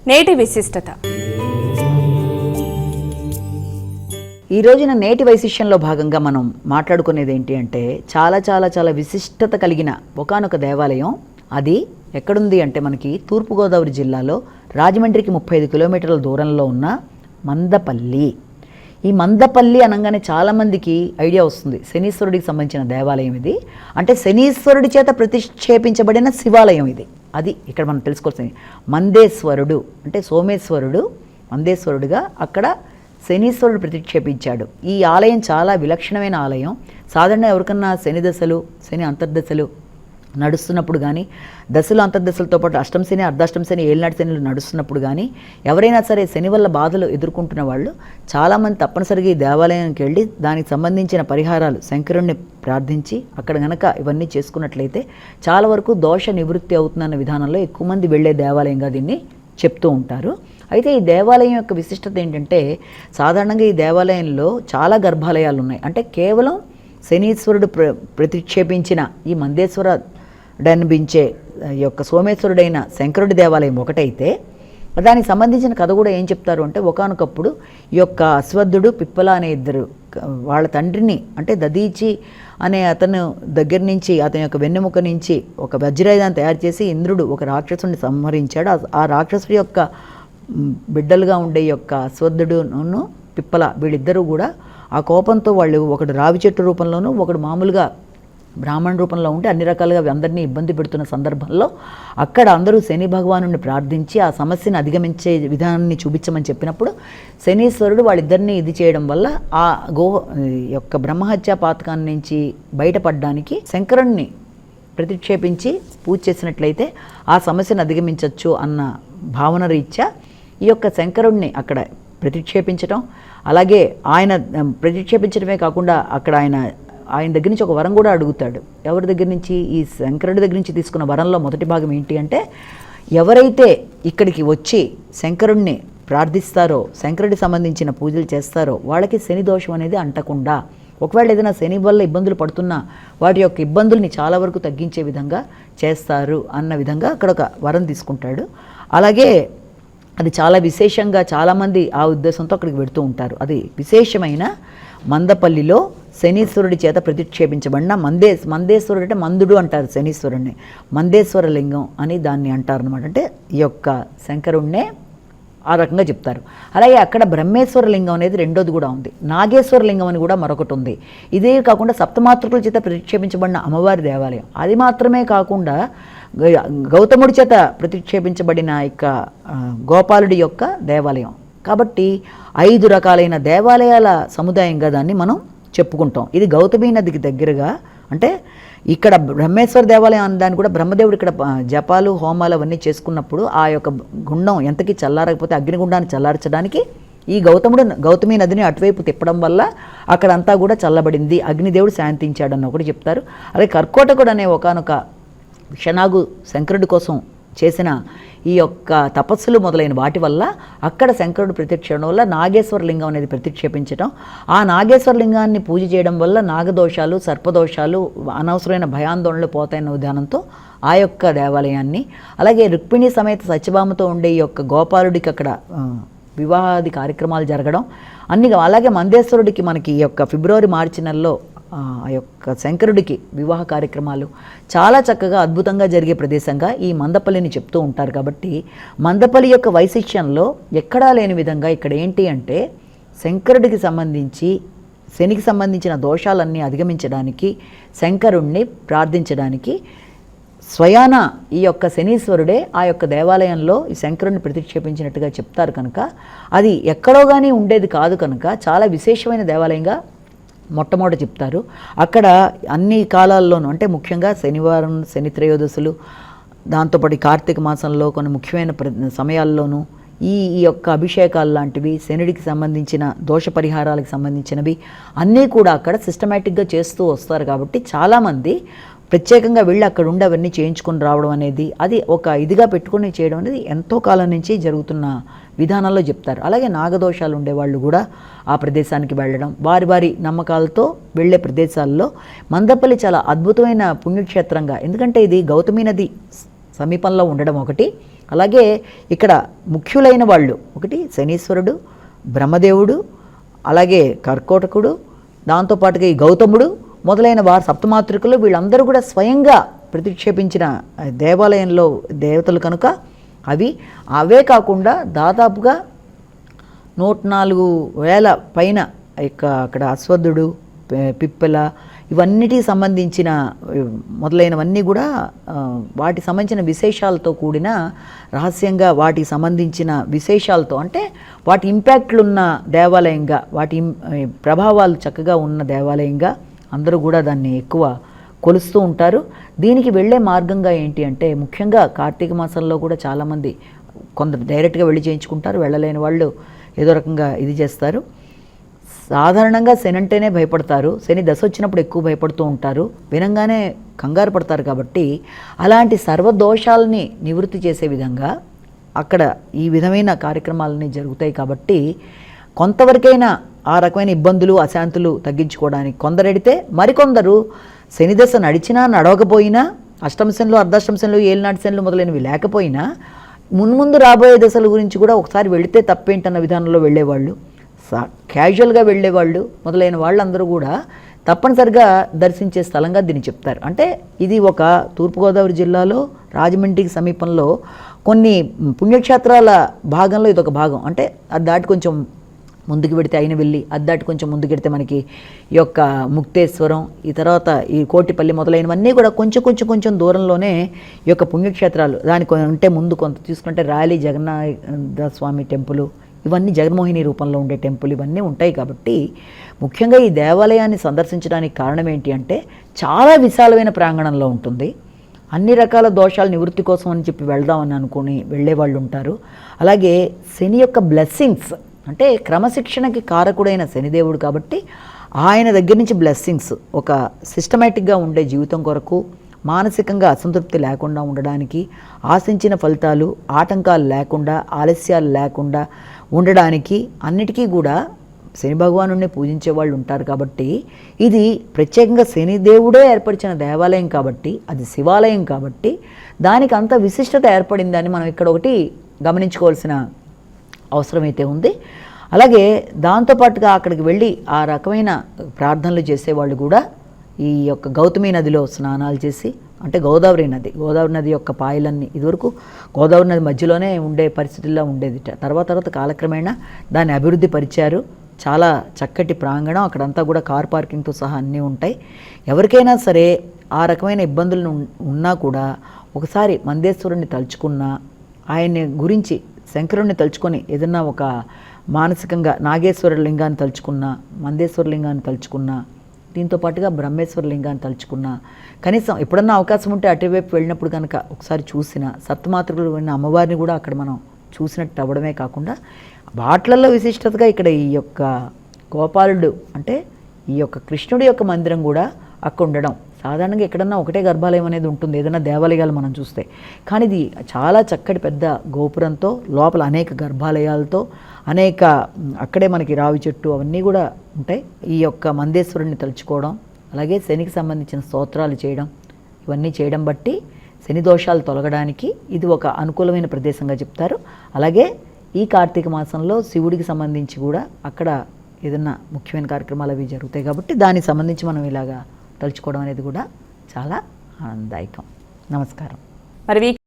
నేటి విశిష్టత. ఈ రోజున నేటి వైశిష్యంలో భాగంగా మనం మాట్లాడుకునేది ఏంటి అంటే చాలా చాలా చాలా విశిష్టత కలిగిన ఒకానొక దేవాలయం. అది ఎక్కడుంది అంటే మనకి తూర్పుగోదావరి జిల్లాలో రాజమండ్రికి 35 కిలోమీటర్ల దూరంలో ఉన్న మందపల్లి. ఈ మందపల్లి అనగానే చాలామందికి ఐడియా వస్తుంది, శనీశ్వరుడికి సంబంధించిన దేవాలయం ఇది. అంటే శనీశ్వరుడి చేత ప్రతిష్ఠేపించబడిన శివాలయం ఇది. అది ఇక్కడ మనం తెలుసుకోవాల్సింది. మందేశ్వరుడు అంటే సోమేశ్వరుడు మందేశ్వరుడుగా అక్కడ శనీశ్వరుడు ప్రతిక్షేపించాడు. ఈ ఆలయం చాలా విలక్షణమైన ఆలయం. సాధారణంగా ఎవరికన్నా శని దశలు, శని అంతర్దశలు నడుస్తున్నప్పుడు కానీ, దశలు అంతర్దశలతో పాటు అష్టమ శని, అర్ధాష్టమ శని, ఏళ్ళనాటి శనిలు నడుస్తున్నప్పుడు కానీ ఎవరైనా సరే శని వల్ల బాధలు ఎదుర్కొంటున్న వాళ్ళు చాలామంది తప్పనిసరిగా ఈ దేవాలయానికి వెళ్ళి దానికి సంబంధించిన పరిహారాలు శంకరుణ్ణి ప్రార్థించి అక్కడ గనక ఇవన్నీ చేసుకున్నట్లయితే చాలా వరకు దోష నివృత్తి అవుతుందన్న విధానంలో ఎక్కువ మంది వెళ్ళే దేవాలయంగా దీన్ని చెప్తూ ఉంటారు. అయితే ఈ దేవాలయం యొక్క విశిష్టత ఏంటంటే సాధారణంగా ఈ దేవాలయంలో చాలా గర్భాలయాలు ఉన్నాయి. అంటే కేవలం శనీశ్వరుడు ప్రతిక్షేపించిన ఈ మందేశ్వరుడనిపించే ఈ యొక్క సోమేశ్వరుడైన శంకరుడి దేవాలయం ఒకటైతే దానికి సంబంధించిన కథ కూడా ఏం చెప్తారు అంటే ఒకానొకప్పుడు ఈ యొక్క అశ్వద్ధుడు, పిప్పల అనే ఇద్దరు వాళ్ళ తండ్రిని అంటే దదీచి అనే అతను దగ్గర నుంచి అతని యొక్క వెన్నెముక నుంచి ఒక వజ్రాయుధాన్ని తయారు చేసి ఇంద్రుడు ఒక రాక్షసుడిని సంహరించాడు. ఆ రాక్షసుడి యొక్క బిడ్డలుగా ఉండే యొక్క అశ్వద్ధుడును పిప్పల వీళ్ళిద్దరూ కూడా ఆ కోపంతో వాళ్ళు ఒకడు రావి చెట్టు రూపంలోనూ ఒకడు మామూలుగా బ్రాహ్మణ రూపంలో ఉంటే అన్ని రకాలుగా అందరినీ ఇబ్బంది పెడుతున్న సందర్భంలో అక్కడ అందరూ శని భగవానుడిని ప్రార్థించి ఆ సమస్యను అధిగమించే విధానాన్ని చూపించమని చెప్పినప్పుడు శనీశ్వరుడు వాళ్ళిద్దరినీ ఇది చేయడం వల్ల ఆ యొక్క బ్రహ్మహత్యా పాతకాన్ని నుంచి బయటపడడానికి శంకరుణ్ణి ప్రతిక్షేపించి పూజ చేసినట్లయితే ఆ సమస్యను అధిగమించవచ్చు అన్న భావన రీత్యా ఈ యొక్క శంకరుణ్ణి అక్కడ ప్రతిక్షేపించడం, అలాగే ఆయన ప్రతిక్షేపించడమే కాకుండా అక్కడ ఆయన దగ్గర నుంచి ఒక వరం కూడా అడుగుతాడు. ఎవరి దగ్గర నుంచి? ఈ శంకరుడి దగ్గర నుంచి తీసుకున్న వరంలో మొదటి భాగం ఏంటి అంటే ఎవరైతే ఇక్కడికి వచ్చి శంకరుణ్ణి ప్రార్థిస్తారో, శంకరుడికి సంబంధించిన పూజలు చేస్తారో వాళ్ళకి శని దోషం అనేది అంటకుండా, ఒకవేళ ఏదైనా శని వల్ల ఇబ్బందులు పడుతున్నా వాటి యొక్క ఇబ్బందుల్ని చాలా వరకు తగ్గించే విధంగా చేస్తారు అన్న విధంగా అక్కడ ఒక వరం తీసుకుంటాడు. అలాగే అది చాలా విశేషంగా చాలామంది ఆ ఉద్దేశంతో అక్కడికి వెళుతూ ఉంటారు. అది విశేషమైన మందపల్లిలో శనీశ్వరుడి చేత ప్రతిక్షేపించబడిన మందేశ్వరుడు అంటే మందుడు అంటారు శనీశ్వరుడిని, మందేశ్వర లింగం అని దాన్ని అంటారు అనమాట. అంటే ఈ యొక్క శంకరుణ్ణే ఆ రకంగా చెప్తారు. అలాగే అక్కడ బ్రహ్మేశ్వర లింగం అనేది రెండోది కూడా ఉంది, నాగేశ్వర లింగం అని కూడా మరొకటి ఉంది. ఇదే కాకుండా సప్తమాతృకుల చేత ప్రతిక్షేపించబడిన అమ్మవారి దేవాలయం. అది మాత్రమే కాకుండా గౌతముడి చేత ప్రతిక్షేపించబడిన ఇక గోపాలుడి యొక్క దేవాలయం. కాబట్టి 5 రకాలైన దేవాలయాల సముదాయంగా దాన్ని మనం చెప్పుకుంటాం. ఇది గౌతమి నదికి దగ్గరగా, అంటే ఇక్కడ బ్రహ్మేశ్వర దేవాలయం అనడానికి కూడా బ్రహ్మదేవుడు ఇక్కడ జపాలు హోమాలు అవన్నీ చేసుకున్నప్పుడు ఆ యొక్క గుండం ఎంతకీ చల్లారకపోతే అగ్నిగుండాన్ని చల్లార్చడానికి ఈ గౌతమి నదిని అటువైపు తిప్పడం వల్ల అక్కడంతా కూడా చల్లబడింది, అగ్నిదేవుడు శాంతించాడని ఒకటి చెప్తారు. అలాగే కర్కోటకుడు అనే ఒకానొక విషనాగు శంకరుడి కోసం చేసిన ఈ యొక్క తపస్సులు మొదలైన వాటి వల్ల అక్కడ శంకరుడు ప్రత్యక్షడం వల్ల నాగేశ్వర లింగం అనేది ప్రతిక్షేపించడం, ఆ నాగేశ్వర లింగాన్ని పూజ చేయడం వల్ల నాగదోషాలు, సర్పదోషాలు, అనవసరమైన భయాందోళనలు పోతాయన్న విధానంతో ఆ యొక్క దేవాలయాన్ని, అలాగే రుక్మిణి సమేత సత్యభామతో ఉండే ఈ యొక్క గోపాలుడికి అక్కడ వివాహాది కార్యక్రమాలు జరగడం అన్ని, అలాగే మందేశ్వరుడికి మనకి ఈ యొక్క ఫిబ్రవరి మార్చి నెలలో ఆ యొక్క శంకరుడికి వివాహ కార్యక్రమాలు చాలా చక్కగా అద్భుతంగా జరిగే ప్రదేశంగా ఈ మందపల్లిని చెప్తూ ఉంటారు. కాబట్టి మందపల్లి యొక్క వైశిష్యంలో ఎక్కడా లేని విధంగా ఇక్కడ ఏంటి అంటే శంకరుడికి సంబంధించి శనికి సంబంధించిన దోషాలన్నీ అధిగమించడానికి, శంకరుణ్ణి ప్రార్థించడానికి స్వయాన ఈ యొక్క శనీశ్వరుడే ఆ యొక్క దేవాలయంలో ఈ శంకరుణ్ణి ప్రతిక్షేపించినట్టుగా చెప్తారు. కనుక అది ఎక్కడో కానీ ఉండేది కాదు కనుక చాలా విశేషమైన దేవాలయంగా మొట్టమొదట చెప్తారు. అక్కడ అన్ని కాలాల్లోనూ, అంటే ముఖ్యంగా శనివారం, శని త్రయోదశులు, దాంతోపాటు కార్తీక మాసంలో కొన్ని ముఖ్యమైన సమయాల్లోనూ ఈ యొక్క అభిషేకాలు లాంటివి, శనుడికి సంబంధించిన దోష పరిహారాలకు సంబంధించినవి అన్నీ కూడా అక్కడ సిస్టమేటిక్గా చేస్తూ వస్తారు. కాబట్టి చాలామంది ప్రత్యేకంగా వెళ్ళి అక్కడ ఉండి అవన్నీ చేయించుకొని రావడం అనేది అది ఒక ఇదిగా పెట్టుకుని చేయడం అనేది ఎంతో కాలం నుంచి జరుగుతున్న విధానాల్లో చెప్తారు. అలాగే నాగదోషాలు ఉండేవాళ్ళు కూడా ఆ ప్రదేశానికి వెళ్ళడం, వారి వారి నమ్మకాలతో వెళ్ళే ప్రదేశాల్లో మందపల్లి చాలా అద్భుతమైన పుణ్యక్షేత్రంగా, ఎందుకంటే ఇది గౌతమి నది సమీపంలో ఉండడం ఒకటి, అలాగే ఇక్కడ ముఖ్యులైన వాళ్ళు ఒకటి శనీశ్వరుడు, బ్రహ్మదేవుడు, అలాగే కర్కోటకుడు, దాంతోపాటుగా ఈ గౌతముడు మొదలైన వారు సప్తమాతృకులు వీళ్ళందరూ కూడా స్వయంగా ప్రతిక్షేపించిన దేవాలయంలో దేవతలు కనుక అవే కాకుండా దాదాపుగా 104,000 పైన అక్కడ అశ్వద్ధుడు, పిప్పల ఇవన్నిటికి సంబంధించిన మొదలైనవన్నీ కూడా వాటికి సంబంధించిన విశేషాలతో కూడిన రహస్యంగా వాటికి సంబంధించిన విశేషాలతో అంటే వాటి ఇంపాక్ట్లు ఉన్న దేవాలయంగా వాటి ప్రభావాలు చక్కగా ఉన్న దేవాలయంగా అందరూ కూడా దాన్ని ఎక్కువ కొలుస్తూ ఉంటారు. దీనికి వెళ్ళే మార్గంగా ఏంటి అంటే ముఖ్యంగా కార్తీక మాసంలో కూడా చాలామంది కొందరు డైరెక్ట్గా వెళ్ళి చేయించుకుంటారు, వెళ్ళలేని వాళ్ళు ఏదో రకంగా ఇది చేస్తారు. సాధారణంగా శని అంటేనే భయపడతారు, శని దశ వచ్చినప్పుడు ఎక్కువ భయపడుతూ ఉంటారు, వినంగానే కంగారు పడతారు. కాబట్టి అలాంటి సర్వదోషాలని నివృత్తి చేసే విధంగా అక్కడ ఈ విధమైన కార్యక్రమాలని జరుగుతాయి. కాబట్టి కొంతవరకైనా ఆ రకమైన ఇబ్బందులు అశాంతులు తగ్గించుకోవడానికి కొందరెడితే మరికొందరు శని దశ నడిచినా నడవకపోయినా అష్టమశనులు అర్ధాష్టమశనులు ఏలినాటి శనులు మొదలైనవి లేకపోయినా మున్ముందు రాబోయే దశల గురించి కూడా ఒకసారి వెళితే తప్పేంటన్న విధానంలో వెళ్ళేవాళ్ళు, క్యాజువల్గా వెళ్ళేవాళ్ళు మొదలైన వాళ్ళందరూ కూడా తప్పనిసరిగా దర్శించే స్థలంగా దీన్ని చెప్తారు. అంటే ఇది ఒక తూర్పుగోదావరి జిల్లాలో రాజమండ్రికి సమీపంలో కొన్ని పుణ్యక్షేత్రాల భాగంలో ఇదొక భాగం. అంటే అది దాటి కొంచెం ముందుకు పెడితే అయినవెల్లి, అది దాటి కొంచెం ముందుకు పెడితే మనకి ఈ యొక్క ముక్తేశ్వరం, ఈ తర్వాత ఈ కోటిపల్లి మొదలైనవన్నీ కూడా కొంచెం దూరంలోనే ఈ యొక్క పుణ్యక్షేత్రాలు. దానికి అంటే ముందు కొంత తీసుకుంటే రాయలి జగన్నాథ స్వామి టెంపుల్, ఇవన్నీ జగన్మోహిని రూపంలో ఉండే టెంపుల్ ఇవన్నీ ఉంటాయి. కాబట్టి ముఖ్యంగా ఈ దేవాలయాన్ని సందర్శించడానికి కారణం ఏంటి అంటే చాలా విశాలమైన ప్రాంగణంలో ఉంటుంది. అన్ని రకాల దోషాల నివృత్తి కోసం అని చెప్పి వెళ్దామని అనుకుని వెళ్ళేవాళ్ళు ఉంటారు. అలాగే శని యొక్క బ్లెస్సింగ్స్ అంటే క్రమశిక్షణకి కారకుడైన శనిదేవుడు కాబట్టి ఆయన దగ్గర నుంచి బ్లెస్సింగ్స్ ఒక సిస్టమేటిక్గా ఉండే జీవితం కొరకు, మానసికంగా అసంతృప్తి లేకుండా ఉండడానికి, ఆశించిన ఫలితాలు ఆటంకాలు లేకుండా ఆలస్యాలు లేకుండా ఉండడానికి అన్నిటికీ కూడా శని భగవానుడిని పూజించే వాళ్ళు ఉంటారు. కాబట్టి ఇది ప్రత్యేకంగా శనిదేవుడే ఏర్పరిచిన దేవాలయం కాబట్టి అది శివాలయం కాబట్టి దానికి అంత విశిష్టత ఏర్పడిందని మనం ఇక్కడ ఒకటి గమనించుకోవాల్సిన అవసరమైతే ఉంది. అలాగే దాంతోపాటుగా అక్కడికి వెళ్ళి ఆ రకమైన ప్రార్థనలు చేసేవాళ్ళు కూడా ఈ యొక్క గౌతమి నదిలో స్నానాలు చేసి అంటే గోదావరి నది యొక్క పాయలన్నీ ఇదివరకు గోదావరి నది మధ్యలోనే ఉండే పరిస్థితుల్లో ఉండేది. తర్వాత కాలక్రమేణా దాన్ని అభివృద్ధి పరిచారు. చాలా చక్కటి ప్రాంగణం, అక్కడంతా కూడా కార్ పార్కింగ్తో సహా అన్నీ ఉంటాయి. ఎవరికైనా సరే ఆ రకమైన ఇబ్బందులు ఉన్నా కూడా ఒకసారి మందేశ్వరుణ్ణి తలుచుకున్నా, ఆయన్ని గురించి శంకరుణ్ణి తలుచుకొని ఏదన్నా ఒక మానసికంగా నాగేశ్వర లింగాన్ని తలుచుకున్నా, మందేశ్వర లింగాన్ని తలుచుకున్నా, దీంతో పాటుగా బ్రహ్మేశ్వర లింగాన్ని తలుచుకున్నా, కనీసం ఎప్పుడన్నా అవకాశం ఉంటే అటువైపు వెళ్ళినప్పుడు కనుక ఒకసారి చూసిన సప్తమాతృకులు ఉన్న అమ్మవారిని కూడా అక్కడ మనం చూసినట్టు అవ్వడమే కాకుండా వాట్లల్లో విశిష్టతగా ఇక్కడ ఈ యొక్క గోపాలుడు అంటే ఈ యొక్క కృష్ణుడి యొక్క మందిరం కూడా అక్కడ ఉండడం. సాధారణంగా ఎక్కడన్నా ఒకటే గర్భాలయం అనేది ఉంటుంది ఏదైనా దేవాలయాలు మనం చూస్తే, కానీ ఇది చాలా చక్కటి పెద్ద గోపురంతో లోపల అనేక గర్భాలయాలతో అనేక అక్కడే మనకి రావి చెట్టు అవన్నీ కూడా ఉంటాయి. ఈ యొక్క మందేశ్వరుణ్ణి తలుచుకోవడం, అలాగే శనికి సంబంధించిన స్తోత్రాలు చేయడం, ఇవన్నీ చేయడం బట్టి శని దోషాలు తొలగడానికి ఇది ఒక అనుకూలమైన ప్రదేశంగా చెప్తారు. అలాగే ఈ కార్తీక మాసంలో శివుడికి సంబంధించి కూడా అక్కడ ఏదన్నా ముఖ్యమైన కార్యక్రమాలు అవి జరుగుతాయి కాబట్టి దానికి సంబంధించి మనం ఇలాగా తలుచుకోవడం అనేది కూడా చాలా ఆనందదాయకం. నమస్కారం. మరి